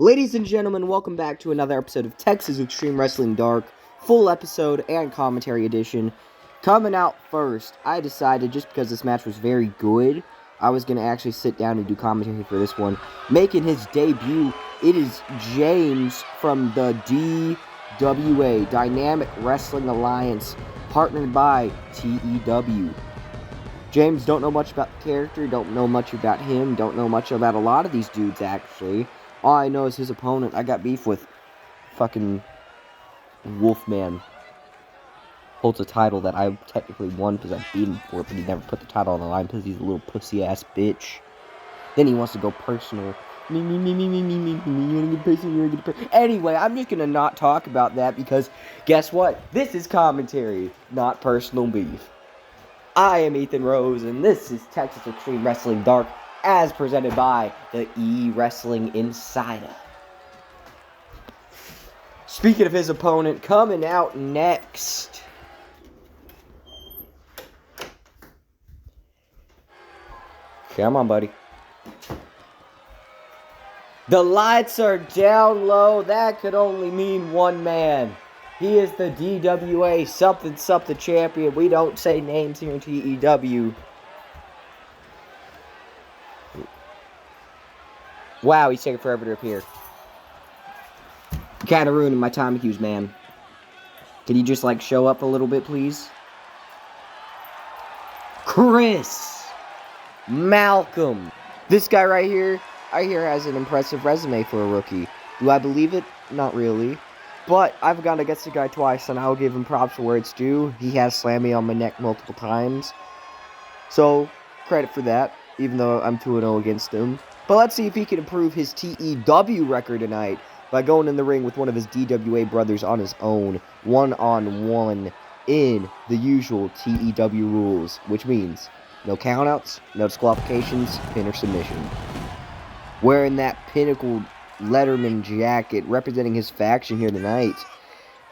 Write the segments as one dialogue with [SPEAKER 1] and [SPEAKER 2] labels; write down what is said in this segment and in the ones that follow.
[SPEAKER 1] Ladies and gentlemen, welcome back to another episode of Texas Extreme Wrestling Dark, full episode and commentary edition. Coming out first, I decided, just because this match was very good, I was going to actually sit down and do commentary for this one. Making his debut, it is James from the DWA, Dynamic Wrestling Alliance, partnered by TEW. James, don't know much about the character, don't know much about him, don't know much about a lot of these dudes, actually. All I know is his opponent. I got beef with fucking Wolfman. Holds a title that I technically won because I beat him for it, but he never put the title on the line because he's a little pussy-ass bitch. Then he wants to go personal. Me. You wanna get personal, you wanna get personal. Anyway, I'm just gonna not talk about that because, guess what? This is commentary, not personal beef. I am Ethan Rose, and this is Texas Extreme Wrestling Dark, as presented by the E-Wrestling Insider. Speaking of his opponent, coming out next. Come on, buddy. The lights are down low. That could only mean one man. He is the DWA something champion. We don't say names here in TEW. Wow, he's taking forever to appear. Kind of ruining my time cues, man. Can you just, like, show up a little bit, please? Chris Malcolm. This guy right here, I hear has an impressive resume for a rookie. Do I believe it? Not really. But I've gone against the guy twice, and I'll give him props for where it's due. He has slammed me on my neck multiple times. So, credit for that, even though I'm 2-0 against him. But let's see if he can improve his TEW record tonight by going in the ring with one of his DWA brothers on his own, one-on-one, in the usual TEW rules, which means no countouts, no disqualifications, pin or submission. Wearing that pinnacle Letterman jacket representing his faction here tonight.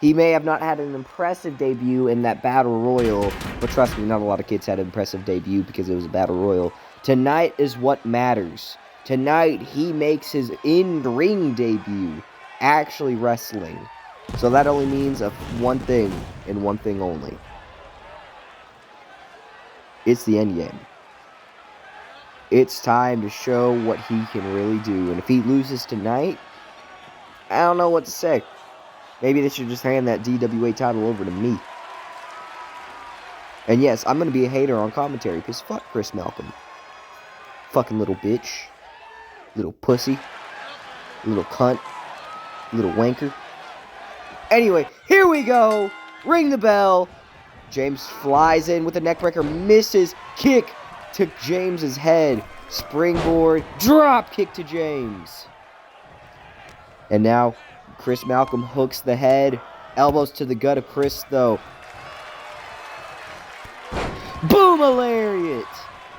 [SPEAKER 1] He may have not had an impressive debut in that Battle Royal, but trust me, not a lot of kids had an impressive debut because it was a Battle Royal. Tonight is what matters. Tonight, he makes his in-ring debut, actually wrestling. So that only means one thing, and one thing only. It's the end game. It's time to show what he can really do. And if he loses tonight, I don't know what to say. Maybe they should just hand that DWA title over to me. And yes, I'm going to be a hater on commentary, because fuck Chris Malcolm. Fucking little bitch. Little pussy. Little cunt. Little wanker. Anyway, here we go. Ring the bell. James flies in with a neckbreaker. Misses. Kick to James's head. Springboard. Drop kick to James. And now, Chris Malcolm hooks the head. Elbows to the gut of Chris, though. Boom, a lariat.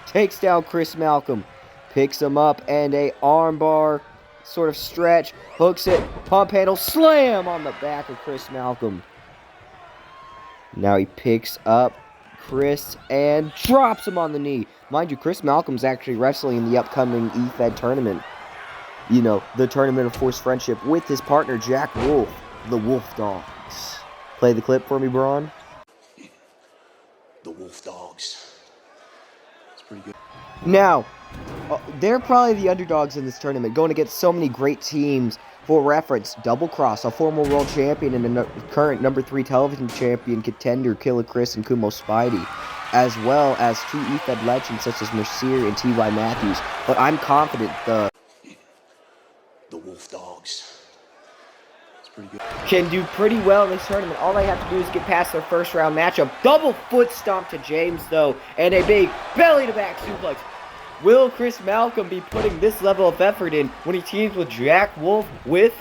[SPEAKER 1] Takes down Chris Malcolm. Picks him up, and a armbar sort of stretch. Hooks it. Pump handle. Slam on the back of Chris Malcolm. Now he picks up Chris and drops him on the knee. Mind you, Chris Malcolm's actually wrestling in the upcoming EFED tournament. You know, the Tournament of Forced Friendship with his partner, Jack Wolf, the Wolf Dogs. Play the clip for me, Braun.
[SPEAKER 2] The Wolf Dogs. It's pretty good.
[SPEAKER 1] Now, they're probably the underdogs in this tournament, going against so many great teams. For reference, Double Cross, a former world champion and a current number 3 television champion contender, Killer Chris and Kumo Spidey, as well as 2 EFED legends such as Mercier and T.Y. Matthews. But I'm confident the
[SPEAKER 2] Wolf Dogs. It's pretty good.
[SPEAKER 1] Can do pretty well in this tournament. All they have to do is get past their first round matchup. Double foot stomp to James, though, and a big belly-to-back suplex. Will Chris Malcolm be putting this level of effort in when he teams with Jack Wolf with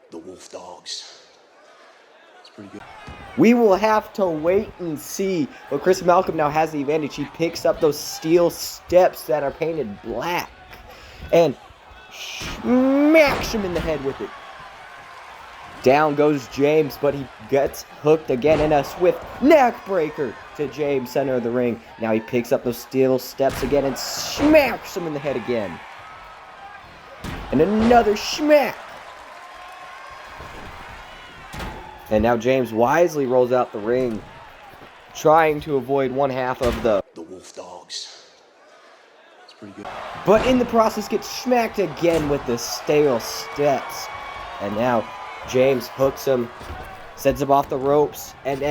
[SPEAKER 2] the Wolf Dogs? It's pretty good.
[SPEAKER 1] We will have to wait and see. But Chris Malcolm now has the advantage. He picks up those steel steps that are painted black and smacks him in the head with it. Down goes James, but he gets hooked again in a swift neck breaker to James, center of the ring. Now he picks up those steel steps again and smacks him in the head again. And another smack. And now James wisely rolls out the ring, trying to avoid one half of the
[SPEAKER 2] Wolf Dogs. It's pretty good.
[SPEAKER 1] But in the process gets smacked again with the stale steps. And now James hooks him, sends him off the ropes, and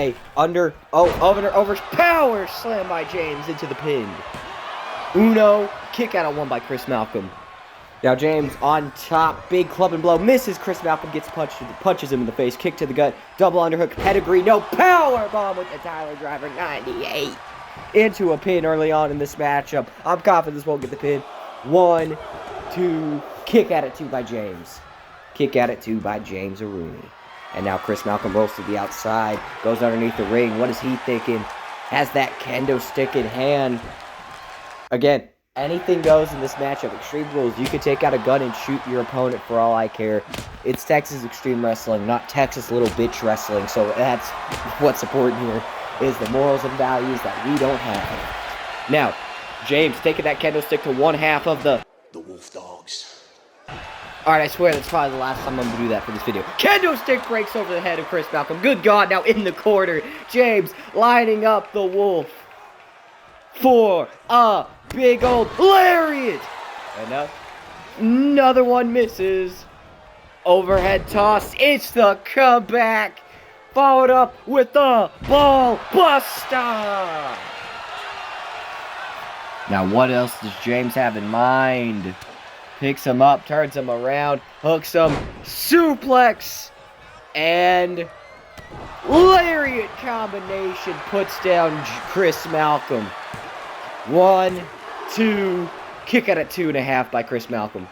[SPEAKER 1] over power slam by James into the pin. Uno, kick out of one by Chris Malcolm. Now James on top, big club and blow, misses Chris Malcolm, gets punches him in the face, kick to the gut, double underhook, pedigree, no, power bomb with the Tyler Driver 98 into a pin early on in this matchup. I'm confident this won't get the pin. 1, 2, kick at it 2 by James. Kick at it 2 by James Aruni. And now Chris Malcolm rolls to the outside, goes underneath the ring. What is he thinking? Has that kendo stick in hand. Again, anything goes in this matchup. Extreme Rules. You could take out a gun and shoot your opponent for all I care. It's Texas Extreme Wrestling, not Texas Little Bitch Wrestling. So that's what's important here, is the morals and values that we don't have. Now, James taking that kendo stick to one half of the
[SPEAKER 2] Wolf Dogs.
[SPEAKER 1] Alright, I swear that's probably the last time I'm going to do that for this video. Kendo stick breaks over the head of Chris Malcolm. Good God, now in the corner. James lining up the Wolf for a big old lariat. And another one misses. Overhead toss. It's the comeback. Followed up with the ball buster. Now what else does James have in mind? Picks him up, turns him around, hooks him, suplex, and lariat combination puts down Chris Malcolm. 1, 2, kick out at 2.5 by Chris Malcolm.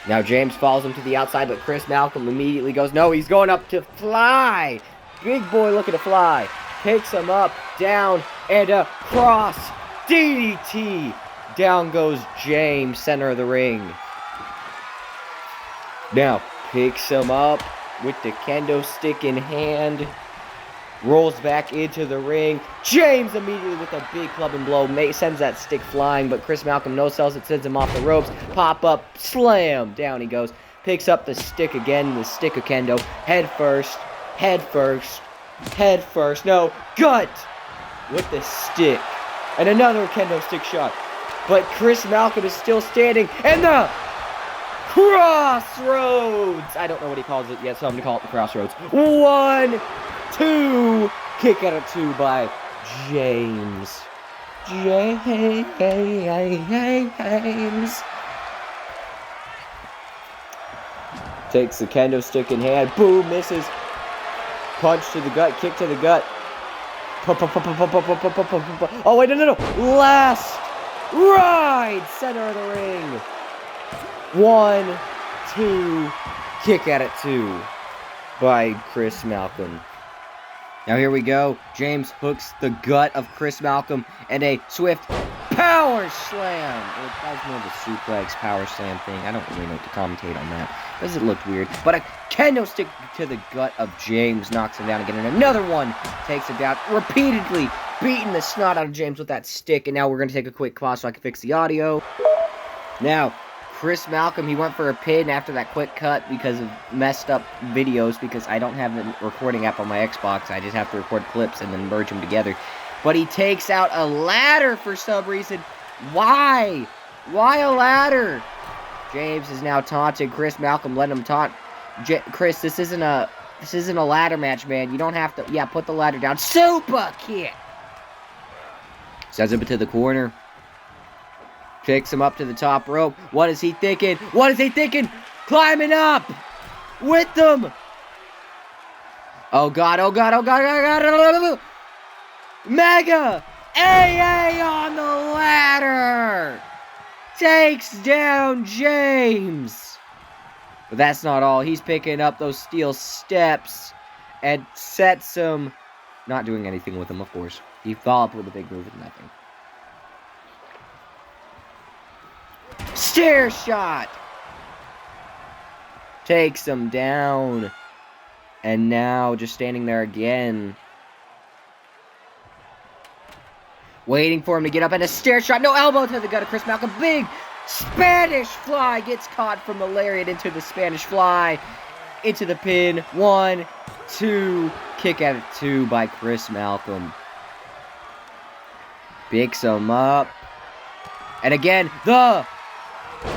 [SPEAKER 1] Now James follows him to the outside, but Chris Malcolm immediately goes, no, he's going up to fly. Big boy looking to fly. Picks him up, down, and across. DDT. Down goes James, center of the ring. Now, picks him up with the kendo stick in hand. Rolls back into the ring. James immediately with a big club and blow. Sends that stick flying, but Chris Malcolm no-sells it, sends him off the ropes. Pop up, slam. Down he goes. Picks up the stick again, the stick of kendo. Head first, head first, head first. No, gut with the stick. And another kendo stick shot. But Chris Malcolm is still standing. And the crossroads. I don't know what he calls it yet, so I'm going to call it the crossroads. 1, 2. Kick out of 2 by James. James. Takes the kendo stick in hand. Boom, misses. Punch to the gut, kick to the gut. Oh, wait, no. Last ride, center of the ring. 1, 2, kick at it 2 by Chris Malcolm. Now here we go. James hooks the gut of Chris Malcolm and a swift power slam. Well, that was more of a suplex power slam thing. I don't really know what to commentate on that, because it looked weird. But a kendo stick to the gut of James knocks him down again. And another one takes him down, repeatedly beating the snot out of James with that stick. And now we're going to take a quick pause so I can fix the audio. Now, Chris Malcolm, he went for a pin after that quick cut because of messed up videos, because I don't have the recording app on my Xbox. I just have to record clips and then merge them together. But he takes out a ladder for some reason. Why? Why a ladder? James is now taunting Chris Malcolm. Let him taunt. Chris, this isn't a ladder match, man. You don't have to. Yeah, put the ladder down. Super kick. Sends him to the corner. Picks him up to the top rope. What is he thinking? What is he thinking? Climbing up with them. Oh God! Oh God! Oh God! Oh God! Mega AA on the ladder. Takes down James. But that's not all. He's picking up those steel steps and sets him. Not doing anything with him, of course. He followed up with a big move with nothing. Stair shot. Takes him down. And now just standing there again. Waiting for him to get up, and a stair shot. No, elbow to the gut of Chris Malcolm. Big Spanish fly gets caught from the lariat into the Spanish fly. Into the pin. 1, 2. Kick out at 2 by Chris Malcolm. Picks him up. And again, the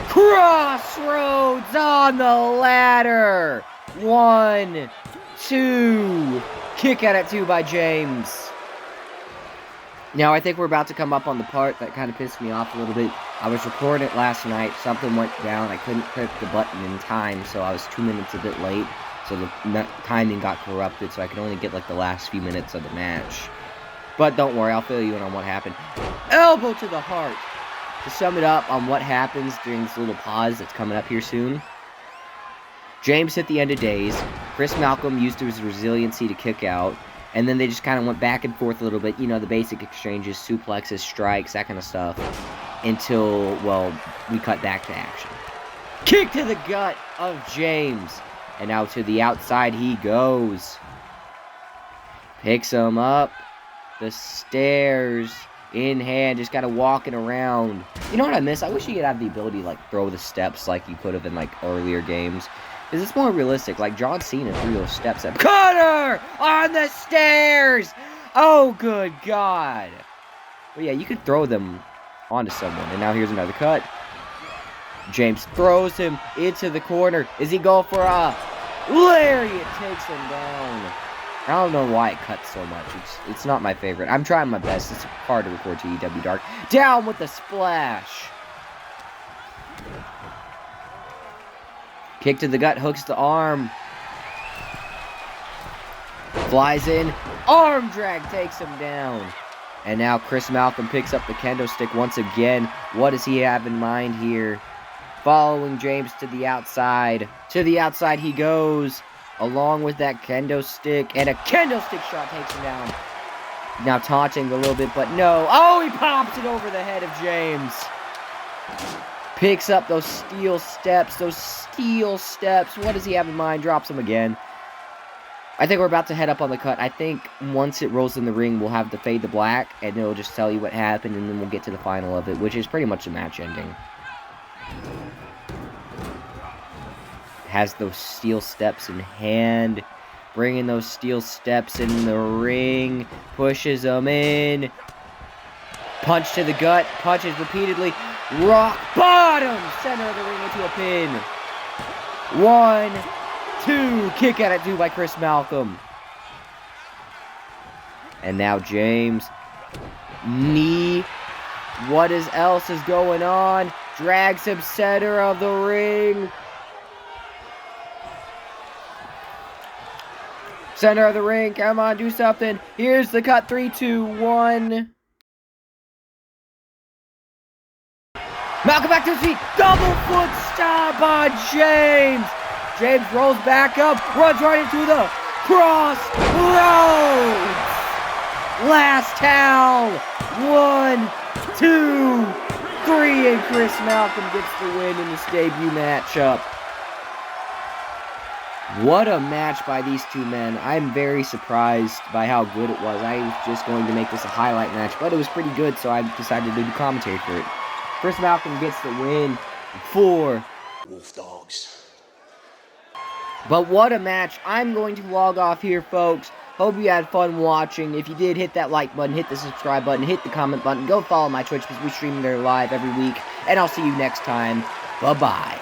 [SPEAKER 1] crossroads on the ladder. 1, 2. Kick out at 2 by James. Now, I think we're about to come up on the part that kind of pissed me off a little bit. I was recording it last night. Something went down. I couldn't click the button in time, so I was 2 minutes a bit late. So the timing got corrupted, so I could only get, like, the last few minutes of the match. But don't worry, I'll fill you in on what happened. Elbow to the heart. To sum it up on what happens during this little pause that's coming up here soon. James hit the end of days. Chris Malcolm used his resiliency to kick out. And then they just kind of went back and forth a little bit. You know, the basic exchanges, suplexes, strikes, that kind of stuff. Until, well, we cut back to action. Kick to the gut of James. And now to the outside he goes. Picks him up. The stairs in hand. Just kind of walking around. You know what I miss? I wish you could have the ability to, like, throw the steps like you could have in, like, earlier games. Because it's more realistic. Like, John Cena threw those steps up. Cutter! On the stairs! Oh, good God. Well, yeah, you could throw them onto someone. And now here's another cut. James throws him into the corner. Is he going for a lariat? Takes him down. I don't know why it cuts so much. It's not my favorite. I'm trying my best. It's hard to record TEW Dark. Down with the splash. Kick to the gut, hooks the arm. Flies in. Arm drag takes him down. And now Chris Malcolm picks up the kendo stick once again. What does he have in mind here? Following James to the outside. To the outside he goes. Along with that kendo stick. And a kendo stick shot takes him down. Now taunting a little bit, but no. Oh, he pops it over the head of James. Picks up those steel steps. What does he have in mind? Drops them again. I think we're about to head up on the cut. I think once it rolls in the ring, we'll have the fade to black, and it'll just tell you what happened, and then we'll get to the final of it, which is pretty much the match ending. Has those steel steps in hand. Bringing those steel steps in the ring. Pushes them in. Punch to the gut. Punches repeatedly. Rock bottom. Center of the ring into a pin. 1, 2. Kick out at 2 by Chris Malcolm. And now James. Knee. What else is going on? Drags him center of the ring. Center of the ring. Come on, do something. Here's the cut. 3, 2, 1. Malcolm back to his feet. Double foot stomp on James. James rolls back up. Runs right into the crossroads. Last towel. 1, 2, 3. And Chris Malcolm gets the win in this debut matchup. What a match by these two men. I'm very surprised by how good it was. I was just going to make this a highlight match, but it was pretty good, so I decided to do commentary for it. Chris Malcolm gets the win for
[SPEAKER 2] Wolf dogs.
[SPEAKER 1] But what a match. I'm going to log off here, folks. Hope you had fun watching. If you did, hit that like button, hit the subscribe button, hit the comment button. Go follow my Twitch because we stream there live every week. And I'll see you next time. Bye-bye.